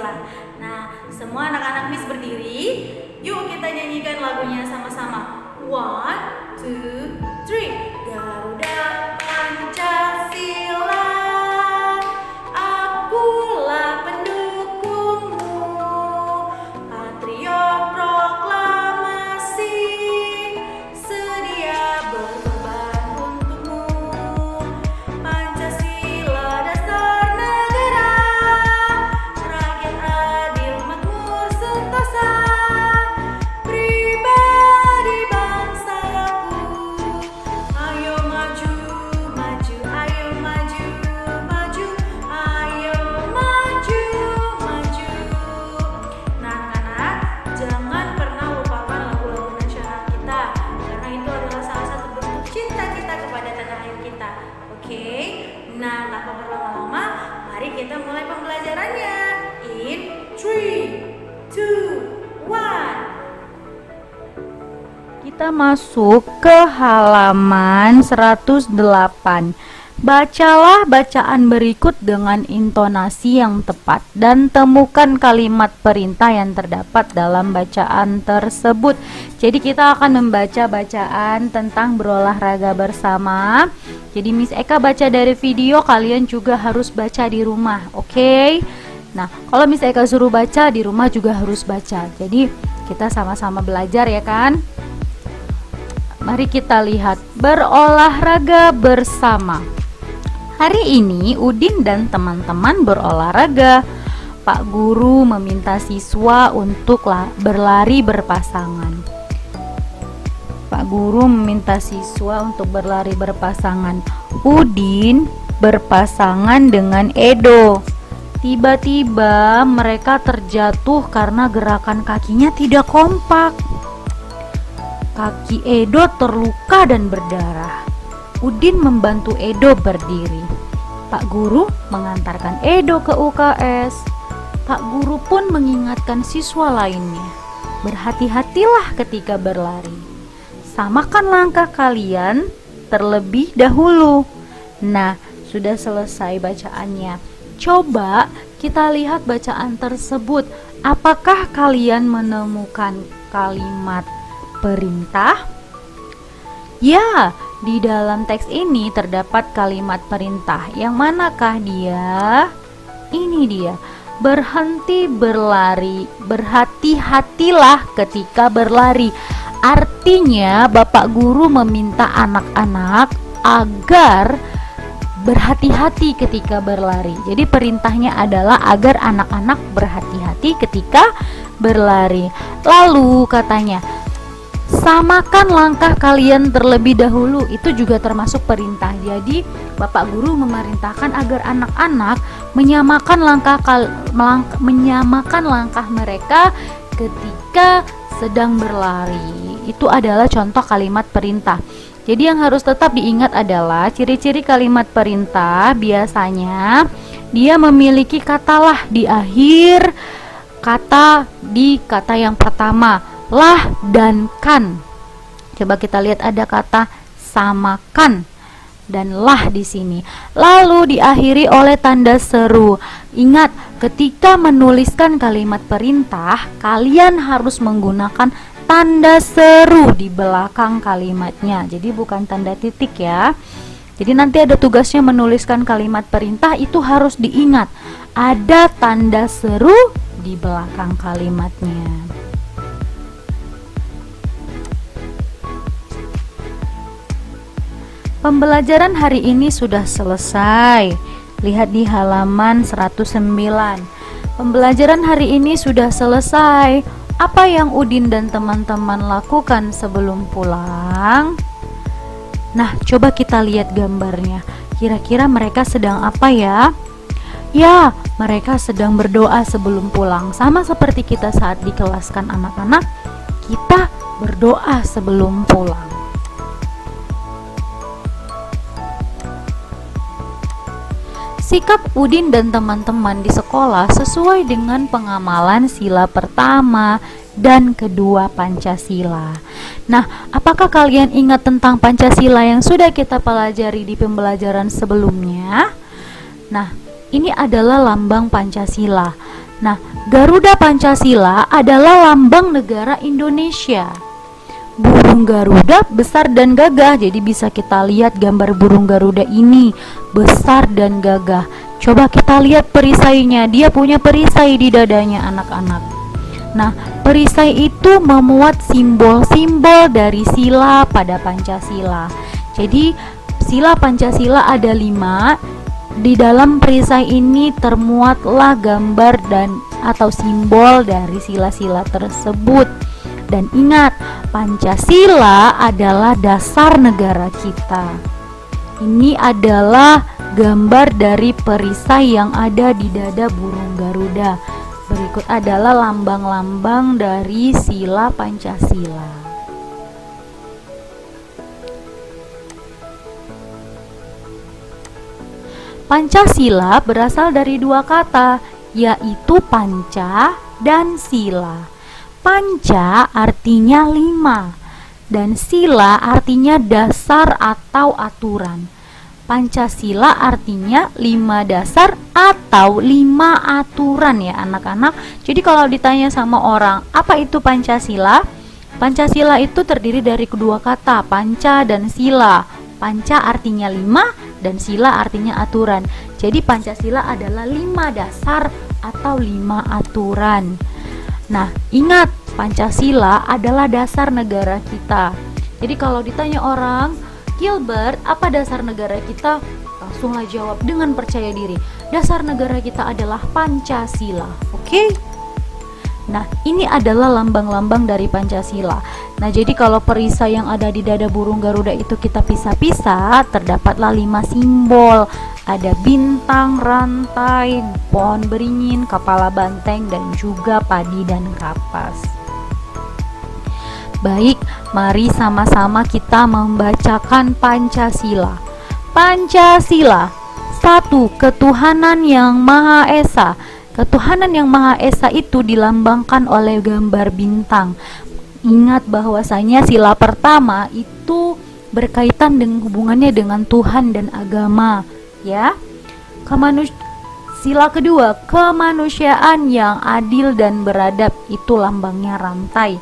Pancasila. Nah, semua anak-anak Miss berdiri. Yuk kita nyanyikan lagunya sama-sama. 1, 2, 3. Garuda Pancasila, akulah pendukungmu. Patriot proklamasi, sedia berkorban untukmu. Pancasila dasar negara, rakyat adil makmur sentosa, pribadi bangsaku. Ayo maju, maju, ayo maju, maju, ayo maju, maju. Nah anak-anak, jangan pernah lupakan lagu-lagu nasional kita, karena itu adalah salah satu bentuk cinta kita kepada tanah air kita. Oke? Nah, tanpa berlama-lama, mari kita mulai pembelajarannya. In 3, 2, 1. Kita masuk ke halaman 108. Bacalah bacaan berikut dengan intonasi yang tepat dan temukan kalimat perintah yang terdapat dalam bacaan tersebut. Jadi kita akan membaca bacaan tentang berolahraga bersama. Jadi Miss Eka baca dari video, kalian juga harus baca di rumah, oke? Nah, kalau Miss Eka suruh baca, di rumah juga harus baca. Jadi kita sama-sama belajar ya kan? Mari kita lihat berolahraga bersama. Hari ini Udin dan teman-teman berolahraga. Pak Guru meminta siswa untuk berlari berpasangan. Pak Guru meminta siswa untuk berlari berpasangan. Udin berpasangan dengan Edo. Tiba-tiba mereka terjatuh karena gerakan kakinya tidak kompak. Kaki Edo terluka dan berdarah. Udin membantu Edo berdiri. Pak Guru mengantarkan Edo ke UKS. Pak Guru pun mengingatkan siswa lainnya, berhati-hatilah ketika berlari. Samakan langkah kalian terlebih dahulu. Nah, sudah selesai bacaannya. Coba kita lihat bacaan tersebut. Apakah kalian menemukan kalimat perintah? Ya, di dalam teks ini terdapat kalimat perintah. Yang manakah dia? Ini dia. Berhenti berlari, berhati-hatilah ketika berlari. Artinya Bapak Guru meminta anak-anak agar berhati-hati ketika berlari. Jadi perintahnya adalah agar anak-anak berhati-hati ketika berlari. Lalu katanya, samakan langkah kalian terlebih dahulu. Itu juga termasuk perintah. Jadi Bapak Guru memerintahkan agar anak-anak menyamakan langkah mereka ketika sedang berlari. Itu adalah contoh kalimat perintah. Jadi yang harus tetap diingat adalah ciri-ciri kalimat perintah. Biasanya dia memiliki kata lah di akhir kata di kata yang pertama, lah dan kan. Coba kita lihat ada kata samakan dan lah di sini. Lalu diakhiri oleh tanda seru. Ingat, ketika menuliskan kalimat perintah, kalian harus menggunakan tanda seru di belakang kalimatnya. Jadi bukan tanda titik ya. Jadi nanti ada tugasnya menuliskan kalimat perintah, itu harus diingat. Ada tanda seru di belakang kalimatnya. Pembelajaran hari ini sudah selesai. Lihat di halaman 109. Pembelajaran hari ini sudah selesai. Apa yang Udin dan teman-teman lakukan sebelum pulang? Nah, coba kita lihat gambarnya. Kira-kira mereka sedang apa ya? Ya, mereka sedang berdoa sebelum pulang. Sama seperti kita saat dikelaskan anak-anak, kita berdoa sebelum pulang. Sikap Udin dan teman-teman di sekolah sesuai dengan pengamalan sila pertama dan kedua Pancasila. Nah, apakah kalian ingat tentang Pancasila yang sudah kita pelajari di pembelajaran sebelumnya? Nah, ini adalah lambang Pancasila. Nah, Garuda Pancasila adalah lambang negara Indonesia. Burung Garuda besar dan gagah, jadi bisa kita lihat gambar burung Garuda ini besar dan gagah. Coba kita lihat perisainya, dia punya perisai di dadanya anak-anak. Nah, perisai itu memuat simbol-simbol dari sila pada Pancasila. Jadi sila Pancasila ada 5. Di dalam perisai ini termuatlah gambar dan atau simbol dari sila-sila tersebut. Dan ingat, Pancasila adalah dasar negara kita. Ini adalah gambar dari perisai yang ada di dada burung Garuda. Berikut adalah lambang-lambang dari sila Pancasila. Pancasila berasal dari 2 kata, yaitu panca dan sila. Panca artinya 5 dan sila artinya dasar atau aturan. Pancasila artinya 5 dasar atau 5 aturan ya anak-anak. Jadi kalau ditanya sama orang, apa itu Pancasila? Pancasila itu terdiri dari kedua kata, panca dan sila. Panca artinya 5 dan sila artinya aturan. Jadi Pancasila adalah 5 dasar atau 5 aturan. Nah, ingat, Pancasila adalah dasar negara kita. Jadi kalau ditanya orang, Gilbert, apa dasar negara kita? Langsunglah jawab dengan percaya diri. Dasar negara kita adalah Pancasila. Oke? Nah, ini adalah lambang-lambang dari Pancasila. Nah, jadi kalau perisai yang ada di dada burung Garuda itu kita pisah-pisah, terdapatlah 5 simbol. Ada bintang, rantai, pohon beringin, kepala banteng, dan juga padi dan kapas. Baik, mari sama-sama kita membacakan Pancasila. Pancasila. 1. Ketuhanan yang Maha Esa. Ketuhanan yang Maha Esa itu dilambangkan oleh gambar bintang. Ingat bahwasanya sila pertama itu berkaitan dengan hubungannya dengan Tuhan dan agama, ya. Sila kedua, kemanusiaan yang adil dan beradab, itu lambangnya rantai.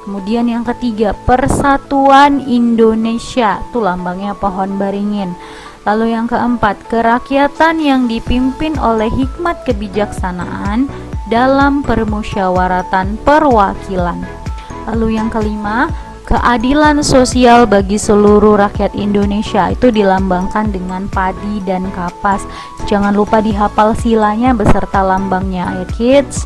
Kemudian yang ketiga, persatuan Indonesia, itu lambangnya pohon beringin. Lalu yang keempat, kerakyatan yang dipimpin oleh hikmat kebijaksanaan dalam permusyawaratan perwakilan. Lalu yang kelima, keadilan sosial bagi seluruh rakyat Indonesia, itu dilambangkan dengan padi dan kapas. Jangan lupa dihafal silanya beserta lambangnya ya kids.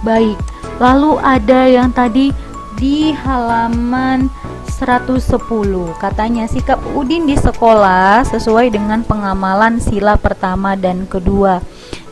Baik, lalu ada yang tadi di halaman 110. Katanya sikap Udin di sekolah sesuai dengan pengamalan sila pertama dan kedua.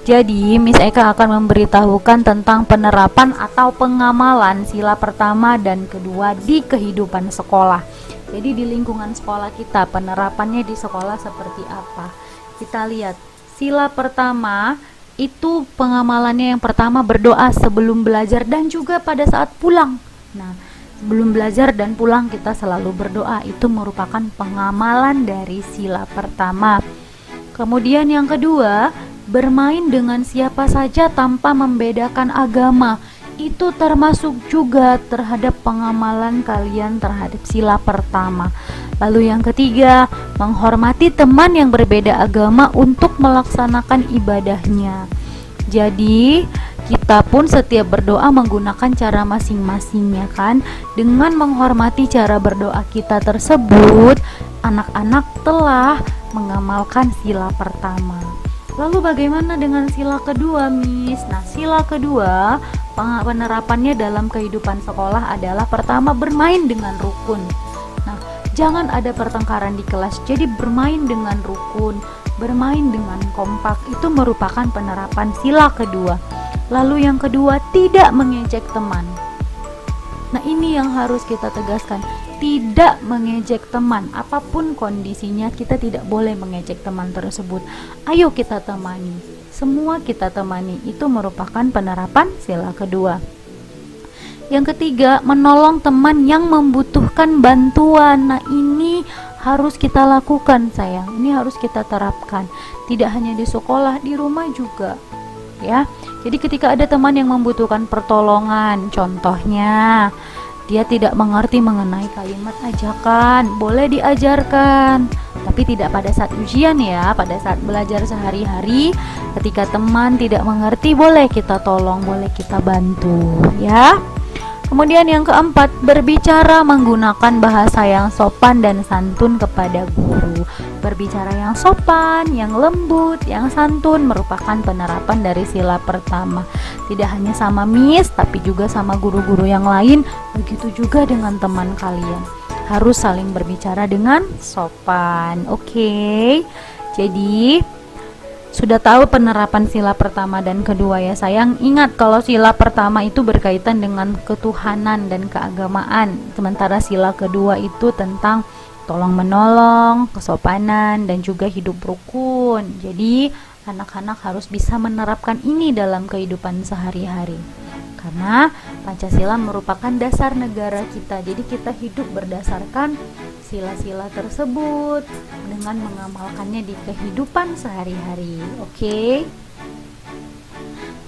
Jadi, Miss Eka akan memberitahukan tentang penerapan atau pengamalan sila pertama dan kedua di kehidupan sekolah. Jadi di lingkungan sekolah kita, penerapannya di sekolah seperti apa? Kita lihat, sila pertama itu pengamalannya yang pertama berdoa sebelum belajar dan juga pada saat pulang. Nah, sebelum belajar dan pulang kita selalu berdoa, itu merupakan pengamalan dari sila pertama. Kemudian yang kedua, bermain dengan siapa saja tanpa membedakan agama, itu termasuk juga terhadap pengamalan kalian terhadap sila pertama. Lalu yang ketiga, menghormati teman yang berbeda agama untuk melaksanakan ibadahnya. Jadi kita pun setiap berdoa menggunakan cara masing-masing, ya kan? Dengan menghormati cara berdoa kita tersebut, anak-anak telah mengamalkan sila pertama. Lalu bagaimana dengan sila kedua, Miss? Nah, sila kedua penerapannya dalam kehidupan sekolah adalah pertama, bermain dengan rukun. Nah, jangan ada pertengkaran di kelas, jadi bermain dengan rukun, bermain dengan kompak, itu merupakan penerapan sila kedua. Lalu yang kedua, tidak mengejek teman. Nah, ini yang harus kita tegaskan, tidak mengejek teman. Apapun kondisinya, kita tidak boleh mengejek teman tersebut. Ayo kita temani, semua kita temani. Itu merupakan penerapan sila kedua. Yang ketiga, menolong teman yang membutuhkan bantuan. Nah, ini harus kita lakukan sayang. Ini harus kita terapkan. Tidak hanya di sekolah, di rumah juga. Ya. Jadi ketika ada teman yang membutuhkan pertolongan, contohnya dia tidak mengerti mengenai kalimat ajakan, boleh diajarkan, tapi tidak pada saat ujian ya, pada saat belajar sehari-hari. Ketika teman tidak mengerti, boleh kita tolong, boleh kita bantu ya. Kemudian yang keempat, berbicara menggunakan bahasa yang sopan dan santun kepada guru. Berbicara yang sopan, yang lembut, yang santun merupakan penerapan dari sila pertama. Tidak hanya sama Miss, tapi juga sama guru-guru yang lain. Begitu juga dengan teman kalian. Harus saling berbicara dengan sopan. Oke. Jadi sudah tahu penerapan sila pertama dan kedua ya sayang. Ingat kalau sila pertama itu berkaitan dengan ketuhanan dan keagamaan, sementara sila kedua itu tentang tolong menolong, kesopanan, dan juga hidup rukun. Jadi anak-anak harus bisa menerapkan ini dalam kehidupan sehari-hari, karena Pancasila merupakan dasar negara kita. Jadi kita hidup berdasarkan sila-sila tersebut dengan mengamalkannya di kehidupan sehari-hari. Oke.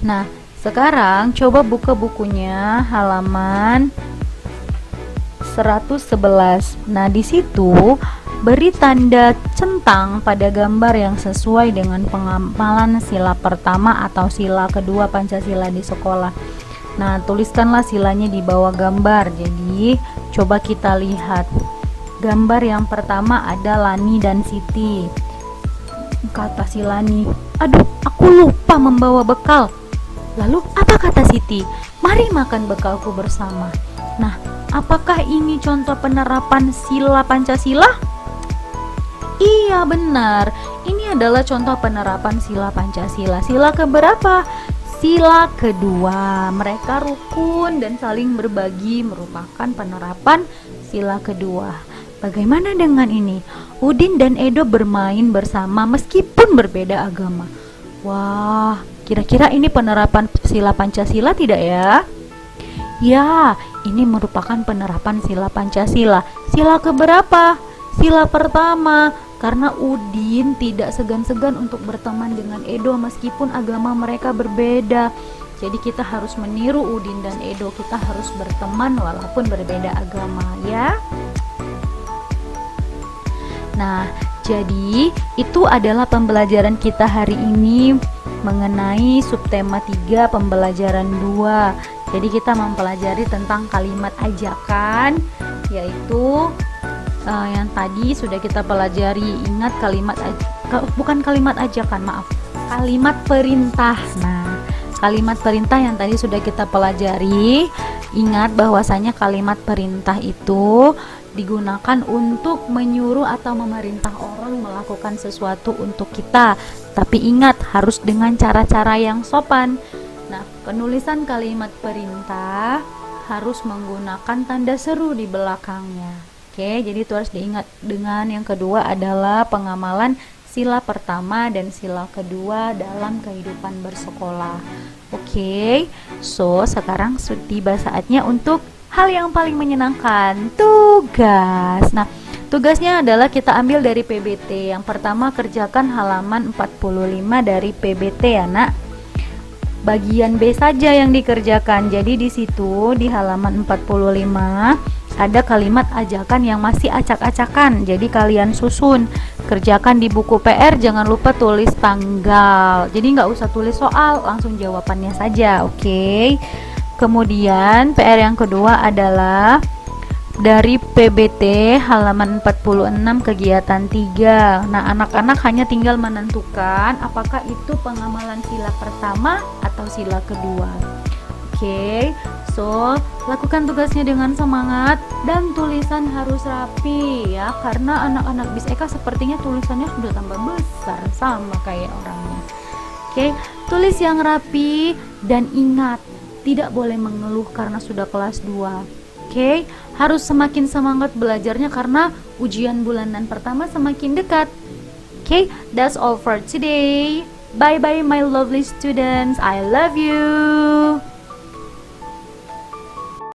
Nah, sekarang coba buka bukunya halaman 111. Nah, di situ beri tanda centang pada gambar yang sesuai dengan pengamalan sila pertama atau sila kedua Pancasila di sekolah. Nah, tuliskanlah silanya di bawah gambar. Jadi, coba kita lihat. Gambar yang pertama ada Lani dan Siti. Kata si Lani, "Aduh, aku lupa membawa bekal." Lalu apa kata Siti? "Mari makan bekalku bersama." Nah, apakah ini contoh penerapan sila Pancasila? Iya, benar. Ini adalah contoh penerapan sila Pancasila. Sila keberapa? Sila kedua. Mereka rukun dan saling berbagi merupakan penerapan sila kedua. Bagaimana dengan ini? Udin dan Edo bermain bersama meskipun berbeda agama. Wah, kira-kira ini penerapan sila Pancasila tidak ya? Ya, ini merupakan penerapan sila Pancasila. Sila keberapa? Sila pertama. Karena Udin tidak segan-segan untuk berteman dengan Edo meskipun agama mereka berbeda. Jadi kita harus meniru Udin dan Edo. Kita harus berteman walaupun berbeda agama ya. Nah, jadi itu adalah pembelajaran kita hari ini mengenai subtema 3 pembelajaran 2. Jadi kita mempelajari tentang kalimat ajakan, yaitu yang tadi sudah kita pelajari. Ingat kalimat bukan kalimat ajakan, maaf, kalimat perintah. Nah, kalimat perintah yang tadi sudah kita pelajari. Ingat bahwasanya kalimat perintah itu digunakan untuk menyuruh atau memerintah orang melakukan sesuatu untuk kita. Tapi ingat, harus dengan cara-cara yang sopan. Nah, penulisan kalimat perintah harus menggunakan tanda seru di belakangnya. Oke, jadi itu harus diingat. Dengan yang kedua adalah pengamalan sila pertama dan sila kedua dalam kehidupan bersekolah. Oke, so sekarang tiba saatnya untuk hal yang paling menyenangkan, tugas. Nah, tugasnya adalah kita ambil dari PBT. Yang pertama, kerjakan halaman 45 dari PBT ya, Nak. Bagian B saja yang dikerjakan. Jadi di situ di halaman 45 ada kalimat ajakan yang masih acak-acakan. Jadi kalian susun. Kerjakan di buku PR, jangan lupa tulis tanggal. Jadi nggak usah tulis soal, langsung jawabannya saja, oke? Kemudian PR yang kedua adalah dari PBT halaman 46 kegiatan 3. Nah, anak-anak hanya tinggal menentukan apakah itu pengamalan sila pertama atau sila kedua. Oke, so lakukan tugasnya dengan semangat dan tulisan harus rapi ya, karena anak-anak BIS Eka sepertinya tulisannya sudah tambah besar sama kayak orangnya. Oke, tulis yang rapi dan ingat, tidak boleh mengeluh karena sudah kelas 2. Oke, harus semakin semangat belajarnya karena ujian bulanan pertama semakin dekat. Oke, that's all for today. Bye bye my lovely students. I love you.